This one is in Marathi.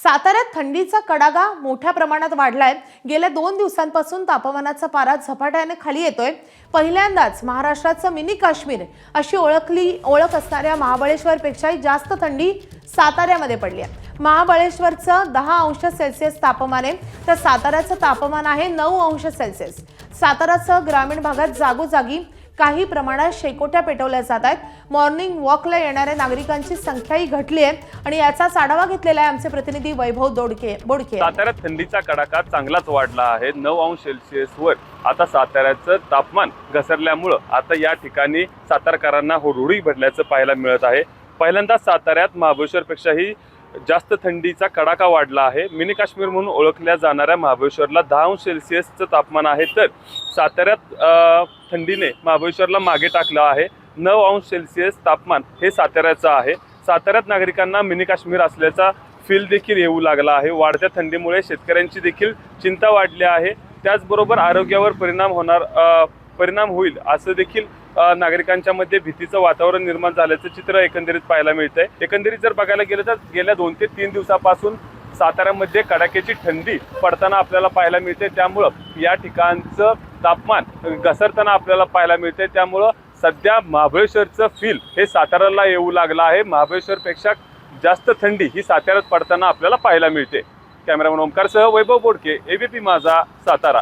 साताऱ्यात थंडीचा कडाका मोठ्या प्रमाणात वाढलाय। गेल्या 2 दिवसांपासून तापमानाचा पारा झपाट्याने खाली येतोय। पहिल्यांदाच महाराष्ट्राचं मिनी काश्मीर अशी ओळख असणाऱ्या महाबळेश्वरपेक्षाही जास्त थंडी साताऱ्यामध्ये पडली आहे। महाबळेश्वरचं 10 अंश सेल्सिअस तापमान आहे, तर साताऱ्याचं तापमान आहे 9 अंश सेल्सिअस। साताऱ्यासह ग्रामीण भागात जागोजागी काही प्रमाणात शेकोट्या पेटवल्या जात आहेत। मॉर्निंग वॉकला येणाऱ्या नागरिकांची संख्याही घटली आहे आणि याचाच आढावा घेतलेला आहे आमचे प्रतिनिधी वैभव बोडके। साताऱ्यात थंडीचा कडाका चांगलाच वाढला आहे। 9 अंश सेल्सिअस वर आता साताऱ्याचं तापमान घसरल्यामुळे आता या ठिकाणी सातारकरांना हुरहुरी भरल्याचं पाहायला मिळत आहे। पहिल्यांदा साताऱ्यात महाबळेश्वरपेक्षाही जास्त थंडीचा कडाका वाढला आहे। मिनी काश्मीर म्हणून ओळखल्या जाणाऱ्या महाबळेश्वरला 10 अंश सेल्सिअसचं तापमान आहे, तर साताऱ्यात थंडीने महाबळेश्वरला मागे टाकलं आहे। 9 अंश सेल्सिअस तापमान हे साताऱ्याचं आहे। साताऱ्यात नागरिकांना मिनी काश्मीर असल्याचा फील देखील येऊ लागला आहे। वाढत्या थंडीमुळे शेतकऱ्यांची देखील चिंता वाढली आहे। त्याचबरोबर आरोग्यावर परिणाम होईल असं देखील नागरिकांच्या मध्ये भीतीचं वातावरण निर्माण झाल्याचं चित्र एकंदरीत पाहायला मिळतंय। एकंदरीत जर बघायला गेलं तर गेल्या 2 ते 3 दिवसापासून साताऱ्यामध्ये कडाक्याची थंडी पडताना आपल्याला पाहायला मिळते। त्यामुळं या ठिकाणचं तापमान घसरताना आपल्याला पाहायला मिळते। त्यामुळं सध्या महाबळेश्वरचं फील हे साताऱ्याला येऊ लागलं आहे। महाबळेश्वरपेक्षा जास्त थंडी ही साताऱ्यात पडताना आपल्याला पाहायला मिळते। कॅमेरामन ओमकारसह वैभव बोडके, एबीपी माझा, सातारा।